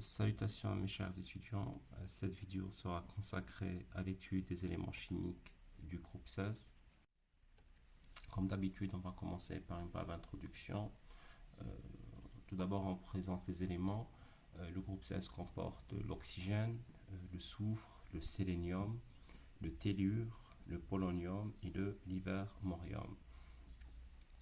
Salutations mes chers étudiants, cette vidéo sera consacrée à l'étude des éléments chimiques du groupe 16. Comme d'habitude, on va commencer par une brève introduction. Tout d'abord, on présente les éléments. Le groupe 16 comporte l'oxygène, le soufre, le sélénium, le tellure, le polonium et le livermorium.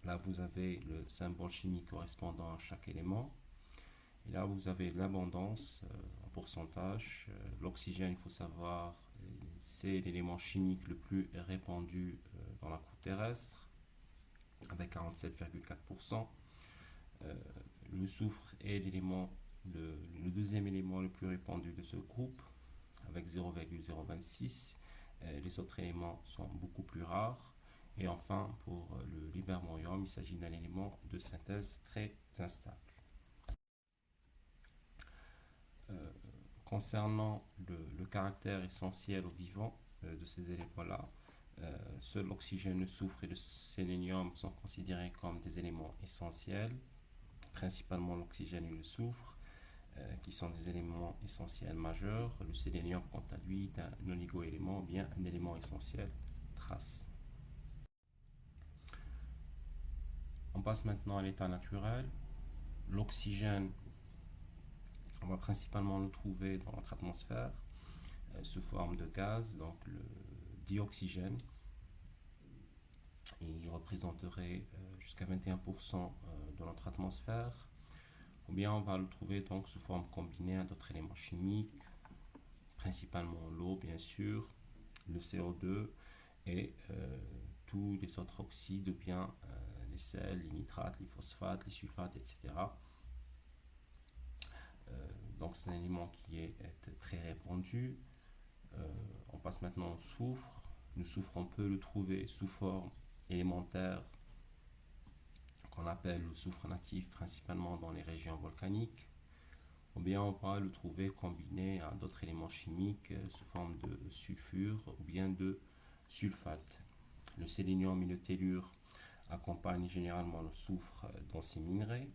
Là, vous avez le symbole chimique correspondant à chaque élément. Et là, vous avez l'abondance en pourcentage. L'oxygène, il faut savoir, c'est l'élément chimique le plus répandu dans la croûte terrestre, avec 47,4%. Le soufre est le deuxième élément le plus répandu de ce groupe, avec 0,026. Les autres éléments sont beaucoup plus rares. Et enfin, pour le livermorium, il s'agit d'un élément de synthèse très instable. Concernant le caractère essentiel au vivant de ces éléments-là, seul l'oxygène, le soufre et le sélénium sont considérés comme des éléments essentiels, principalement l'oxygène et le soufre, qui sont des éléments essentiels majeurs. Le sélénium, quant à lui, est un oligo-élément ou bien un élément essentiel trace. On passe maintenant à l'état naturel. L'oxygène, on va principalement le trouver dans notre atmosphère sous forme de gaz, donc le dioxygène. Il représenterait jusqu'à 21% de notre atmosphère. Ou bien on va le trouver donc sous forme combinée à d'autres éléments chimiques, principalement l'eau bien sûr, le CO2 et tous les autres oxydes, ou bien les sels, les nitrates, les phosphates, les sulfates, etc. Donc c'est un élément qui est très répandu. On passe maintenant au soufre. Le soufre, on peut le trouver sous forme élémentaire qu'on appelle le soufre natif, principalement dans les régions volcaniques, ou bien on va le trouver combiné à d'autres éléments chimiques sous forme de sulfure ou bien de sulfate. Le sélénium et le tellure accompagnent généralement le soufre dans ces minerais.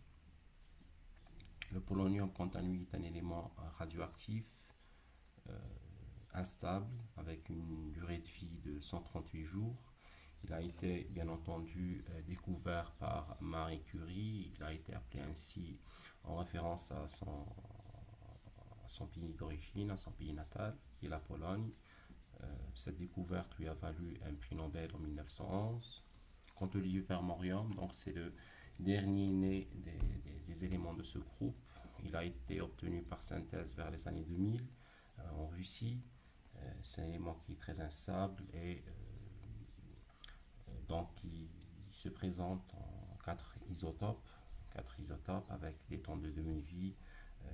Le polonium, quant à lui, est un élément radioactif instable avec une durée de vie de 138 jours. Il a été bien entendu découvert par Marie Curie. Il a été appelé ainsi en référence à son pays d'origine, à son pays natal, qui est la Pologne. Cette découverte lui a valu un prix Nobel en 1911. Quant au livermorium, donc c'est le dernier né des éléments de ce groupe. Il a été obtenu par synthèse vers les années 2000 en Russie. C'est un élément qui est très instable et donc il se présente en 4 isotopes avec des temps de demi-vie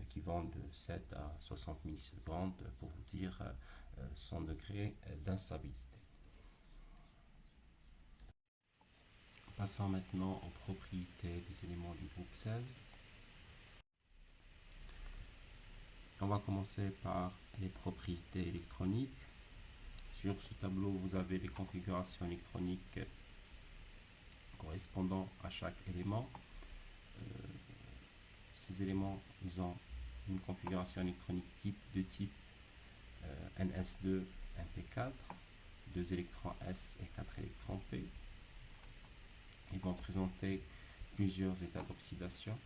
qui vont de 7 à 60 millisecondes pour vous dire son degré d'instabilité. Passons maintenant aux propriétés des éléments du groupe 16. On va commencer par les propriétés électroniques. Sur ce tableau, vous avez les configurations électroniques correspondant à chaque élément. Ces éléments, ils ont une configuration électronique de type NS2 MP4, 2 électrons S et 4 électrons P. Ils vont présenter plusieurs états d'oxydation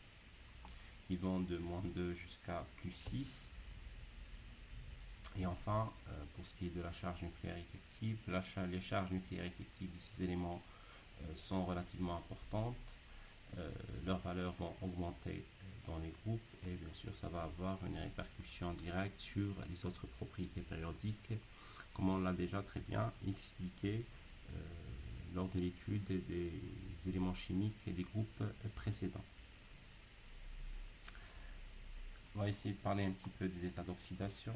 qui vont de -2 jusqu'à +6. Et enfin, pour ce qui est de la charge nucléaire effective, les charges nucléaires effectives de ces éléments sont relativement importantes. Leurs valeurs vont augmenter dans les groupes et bien sûr ça va avoir une répercussion directe sur les autres propriétés périodiques, comme on l'a déjà très bien expliqué lors de l'étude des éléments chimiques et des groupes précédents. On va essayer de parler un petit peu des états d'oxydation.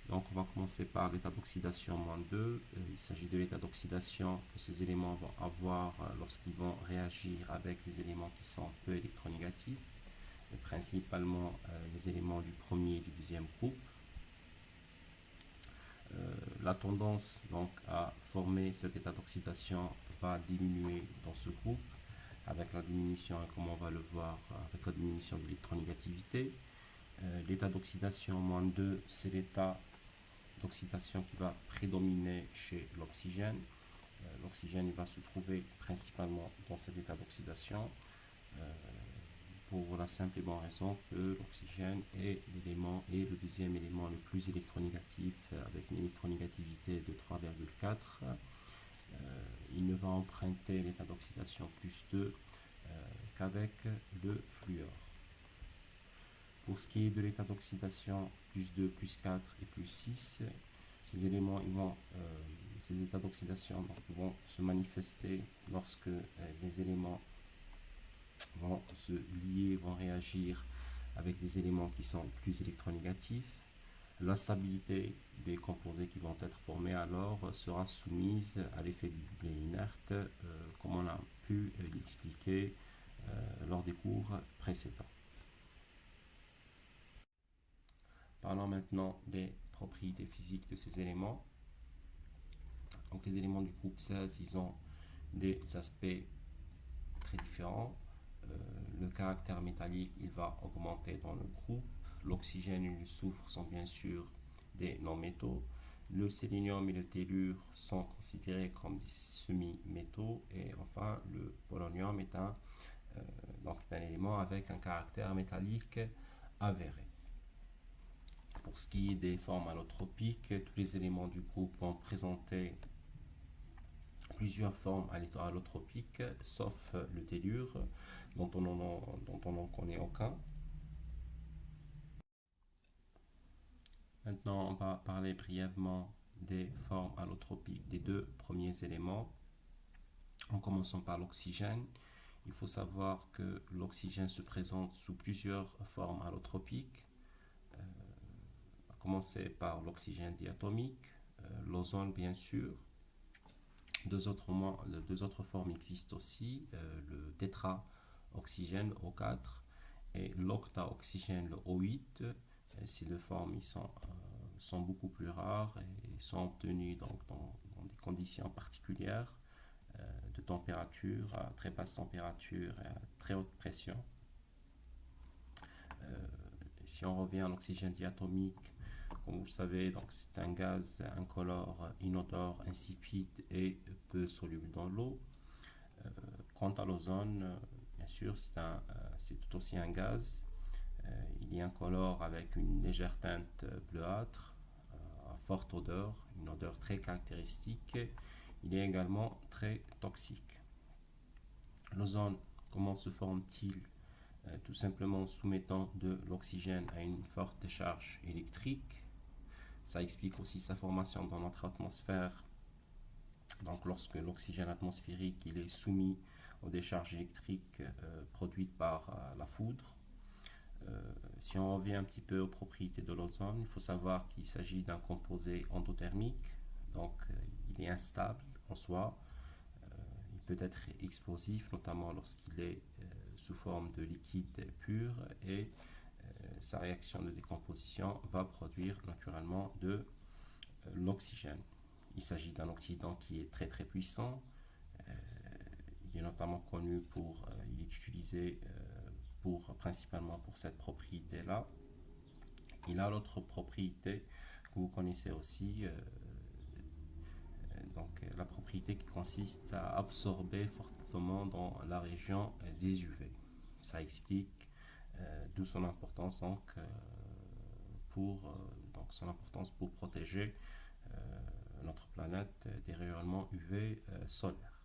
Donc on va commencer par l'état d'oxydation -2. Il s'agit de l'état d'oxydation que ces éléments vont avoir lorsqu'ils vont réagir avec les éléments qui sont peu électronégatifs, et principalement les éléments du premier et du deuxième groupe. La tendance donc à former cet état d'oxydation va diminuer dans ce groupe avec la diminution, comme on va le voir, avec la diminution de l'électronégativité. L'état d'oxydation -2, c'est l'état d'oxydation qui va prédominer chez l'oxygène. L'oxygène il va se trouver principalement dans cet état d'oxydation pour la simple et bonne raison que l'oxygène est l'élément et le deuxième élément le plus électronégatif avec une électronégativité de 3,4. Il ne va emprunter l'état d'oxydation +2 qu'avec le fluor. Pour ce qui est de l'état d'oxydation +2, +4 et +6, ces éléments, ces états d'oxydation vont se manifester lorsque les éléments vont se lier, vont réagir avec des éléments qui sont plus électronégatifs. La stabilité des composés qui vont être formés alors sera soumise à l'effet du doublet inerte, comme on a pu l'expliquer lors des cours précédents. Parlons maintenant des propriétés physiques de ces éléments. Donc les éléments du groupe 16, ils ont des aspects très différents. Le caractère métallique, il va augmenter dans le groupe. L'oxygène et le soufre sont bien sûr des non-métaux. Le sélénium et le tellure sont considérés comme des semi-métaux. Et enfin, le polonium est un élément avec un caractère métallique avéré. Pour ce qui est des formes allotropiques, tous les éléments du groupe vont présenter plusieurs formes allotropiques, sauf le tellure, dont on n'en connaît aucun. Maintenant, on va parler brièvement des formes allotropiques des deux premiers éléments. En commençant par l'oxygène, il faut savoir que l'oxygène se présente sous plusieurs formes allotropiques. On va commencer par l'oxygène diatomique, l'ozone bien sûr. Deux autres formes existent aussi, le tétraoxygène O4 et l'octaoxygène le O8. Ces deux formes sont beaucoup plus rares et sont obtenues dans des conditions particulières de température, à très basse température et à très haute pression. Si on revient à l'oxygène diatomique, comme vous le savez, c'est un gaz incolore, inodore, insipide et peu soluble dans l'eau. Quant à l'ozone, bien sûr, c'est tout aussi un gaz. Il est incolore avec une légère teinte bleuâtre, à forte odeur, une odeur très caractéristique. Il est également très toxique. L'ozone, comment se forme-t-il? Tout simplement en soumettant de l'oxygène à une forte décharge électrique. Ça explique aussi sa formation dans notre atmosphère. Donc lorsque l'oxygène atmosphérique il est soumis aux décharges électriques produites par la foudre. Si on revient un petit peu aux propriétés de l'ozone, il faut savoir qu'il s'agit d'un composé endothermique, donc il est instable en soi. Il peut être explosif, notamment lorsqu'il est sous forme de liquide pur et sa réaction de décomposition va produire naturellement de l'oxygène. Il s'agit d'un oxydant qui est très très puissant. Il est notamment connu il est utilisé principalement pour cette propriété-là. Il a l'autre propriété que vous connaissez aussi, la propriété qui consiste à absorber fortement dans la région des UV. Ça explique d'où son importance pour protéger notre planète des rayonnements UV solaires.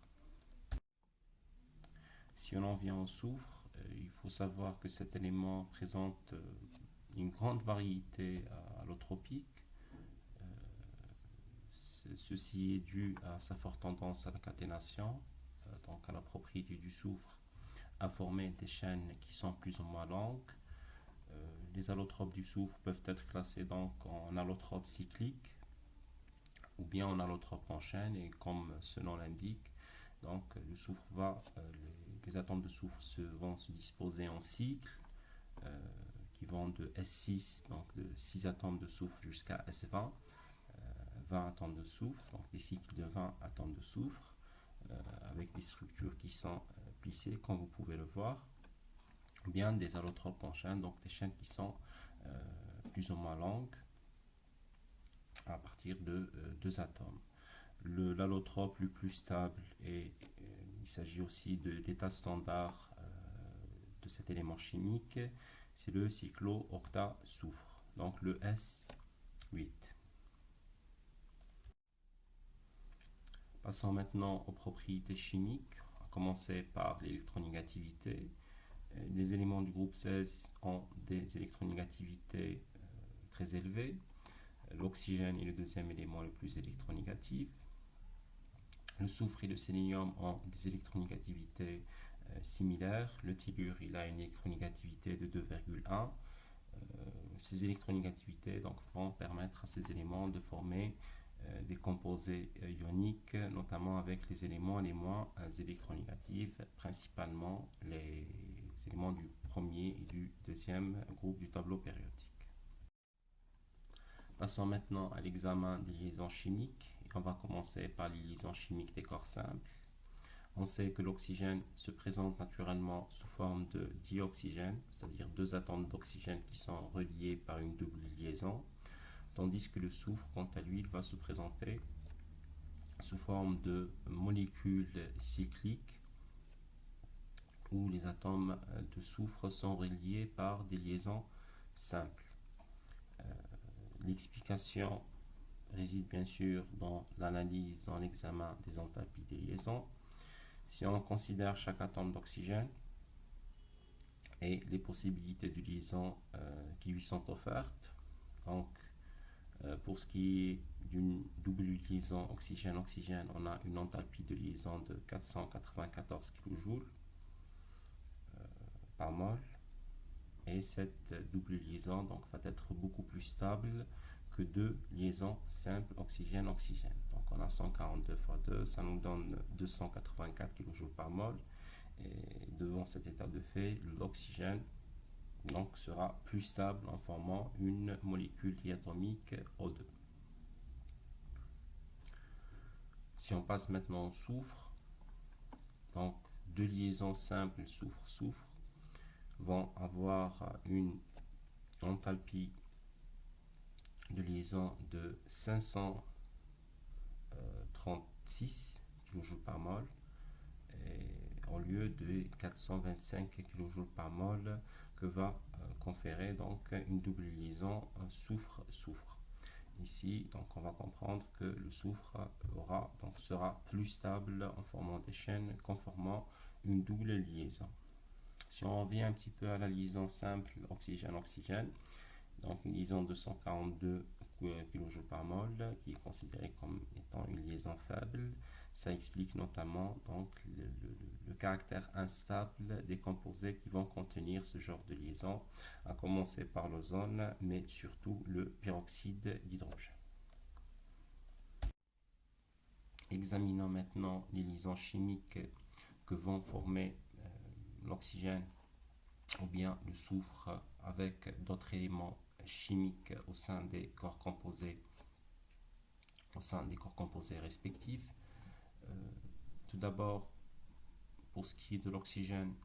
Si on en vient au soufre, il faut savoir que cet élément présente une grande variété allotropique. Ceci est dû à sa forte tendance à la caténation, donc à la propriété du soufre à former des chaînes qui sont plus ou moins longues. Les allotropes du soufre peuvent être classés donc en allotropes cycliques ou bien en allotropes en chaîne, et comme ce nom l'indique, donc le soufre les atomes de soufre vont se disposer en cycles qui vont de S6, donc de 6 atomes de soufre jusqu'à S20, 20 atomes de soufre, donc des cycles de 20 atomes de soufre, avec des structures qui sont plissées, comme vous pouvez le voir, ou bien des allotropes en chaîne, donc des chaînes qui sont plus ou moins longues à partir de deux atomes. L'allotrope le plus stable, et il s'agit aussi de l'état standard de cet élément chimique, c'est le cyclooctasoufre, donc le S8. Passons maintenant aux propriétés chimiques, à commencer par l'électronégativité. Les éléments du groupe 16 ont des électronégativités très élevées. L'oxygène est le deuxième élément le plus électronégatif. Le soufre et le sélénium ont des électronégativités similaires. Le tellure, il a une électronégativité de 2,1. Ces électronégativités donc, vont permettre à ces éléments de former des composés ioniques, notamment avec les éléments les moins électronégatifs, principalement les éléments du premier et du deuxième groupe du tableau périodique. Passons maintenant à l'examen des liaisons chimiques. Et on va commencer par les liaisons chimiques des corps simples. On sait que l'oxygène se présente naturellement sous forme de dioxygène, c'est-à-dire deux atomes d'oxygène qui sont reliés par une double liaison, tandis que le soufre, quant à lui, il va se présenter sous forme de molécules cycliques où les atomes de soufre sont reliés par des liaisons simples. L'explication réside bien sûr dans l'analyse, dans l'examen des enthalpies des liaisons. Si on considère chaque atome d'oxygène et les possibilités de liaison qui lui sont offertes, donc pour ce qui est d'une double liaison oxygène-oxygène, on a une enthalpie de liaison de 494 kJ par mol. Et cette double liaison donc, va être beaucoup plus stable que deux liaisons simples oxygène-oxygène. Donc on a 142 fois 2, ça nous donne 284 kJ par mol. Et devant cet état de fait, l'oxygène donc, sera plus stable en formant une molécule diatomique O2. Si on passe maintenant au soufre, donc deux liaisons simples soufre-soufre vont avoir une enthalpie de liaison de 536 kJ par mol au lieu de 425 kJ par mol que va conférer donc une double liaison soufre-soufre. Ici, donc, on va comprendre que le soufre sera plus stable en formant des chaînes conformant une double liaison. Si on revient un petit peu à la liaison simple oxygène-oxygène, donc une liaison de 142 kJ par mol qui est considérée comme étant une liaison faible, ça explique notamment donc le caractère instable des composés qui vont contenir ce genre de liaison, à commencer par l'ozone, mais surtout le peroxyde d'hydrogène. Examinons maintenant les liaisons chimiques que vont former l'oxygène ou bien le soufre avec d'autres éléments chimiques au sein des corps composés respectifs. Tout d'abord, pour ce qui est de l'oxygène,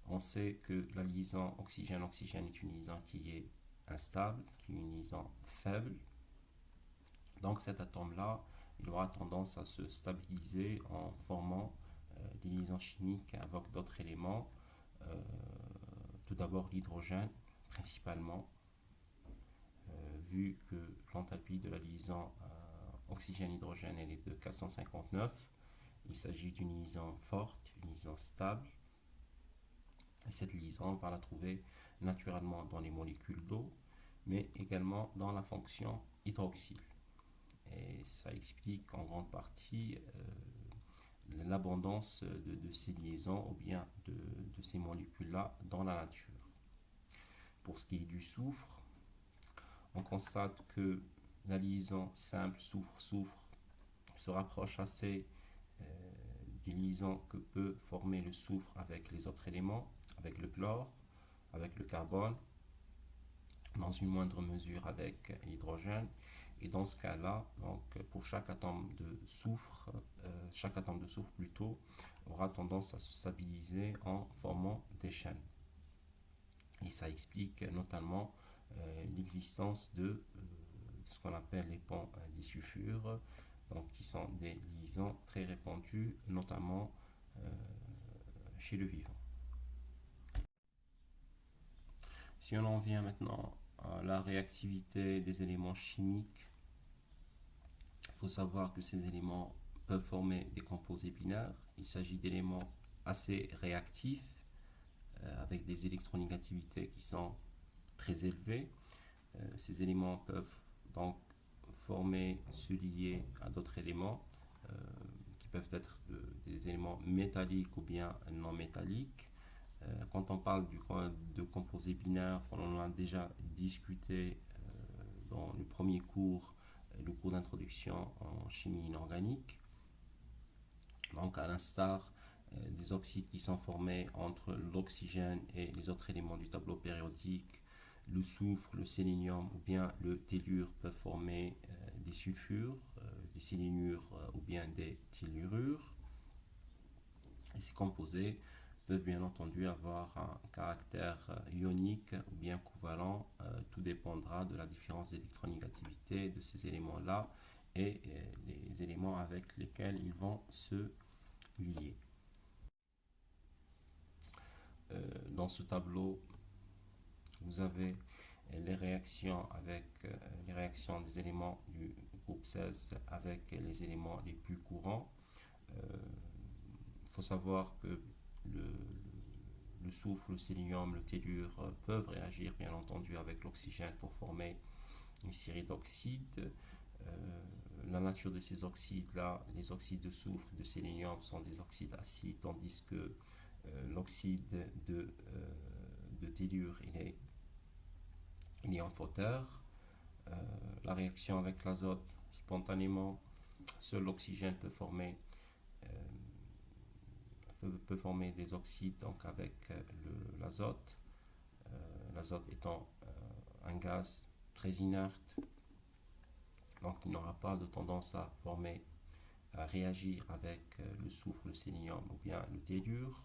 on sait que la liaison oxygène-oxygène est une liaison qui est instable, qui est une liaison faible. Donc cet atome-là, il aura tendance à se stabiliser en formant des liaisons chimiques avec d'autres éléments. Tout d'abord l'hydrogène, principalement, vu que l'enthalpie de la liaison oxygène-hydrogène elle est de 459. Il s'agit d'une liaison forte, une liaison stable. Et cette liaison, on va la trouver naturellement dans les molécules d'eau, mais également dans la fonction hydroxyle. Et ça explique en grande partie l'abondance de ces liaisons ou bien de ces molécules-là dans la nature. Pour ce qui est du soufre, on constate que la liaison simple soufre-soufre se rapproche assez des liaisons que peut former le soufre avec les autres éléments, avec le chlore, avec le carbone, dans une moindre mesure avec l'hydrogène. Et dans ce cas-là, donc, pour chaque atome de soufre aura tendance à se stabiliser en formant des chaînes. Et ça explique notamment l'existence de ce qu'on appelle les ponts disulfures, donc qui sont des liaisons très répandues, notamment chez le vivant. Si on en vient maintenant à la réactivité des éléments chimiques, il faut savoir que ces éléments peuvent former des composés binaires. Il s'agit d'éléments assez réactifs, avec des électronégativités qui sont très élevées. Ces éléments peuvent donc se lier à d'autres éléments qui peuvent être des éléments métalliques ou bien non métalliques. Quand on parle de composés binaires, on en a déjà discuté dans le premier cours, le cours d'introduction en chimie inorganique. Donc, à l'instar des oxydes qui sont formés entre l'oxygène et les autres éléments du tableau périodique, le soufre, le sélénium ou bien le tellure peuvent former des sulfures, des sélénures ou bien des tellurures. Et ces composés peuvent bien entendu avoir un caractère ionique ou bien covalent. Tout dépendra de la différence d'électronégativité de ces éléments-là et les éléments avec lesquels ils vont se lier. Dans ce tableau, vous avez les réactions les réactions des éléments du groupe 16 avec les éléments les plus courants. Il faut savoir que le soufre, le sélénium, le tellure peuvent réagir bien entendu avec l'oxygène pour former une série d'oxydes. La nature de ces oxydes-là, les oxydes de soufre et de sélénium sont des oxydes acides, tandis que l'oxyde de tellure, il est amphoter. La réaction avec l'azote, spontanément, seul l'oxygène peut former des oxydes donc avec l'azote. L'azote étant un gaz très inerte, donc il n'aura pas de tendance à réagir avec le soufre, le sélénium ou bien le tellure.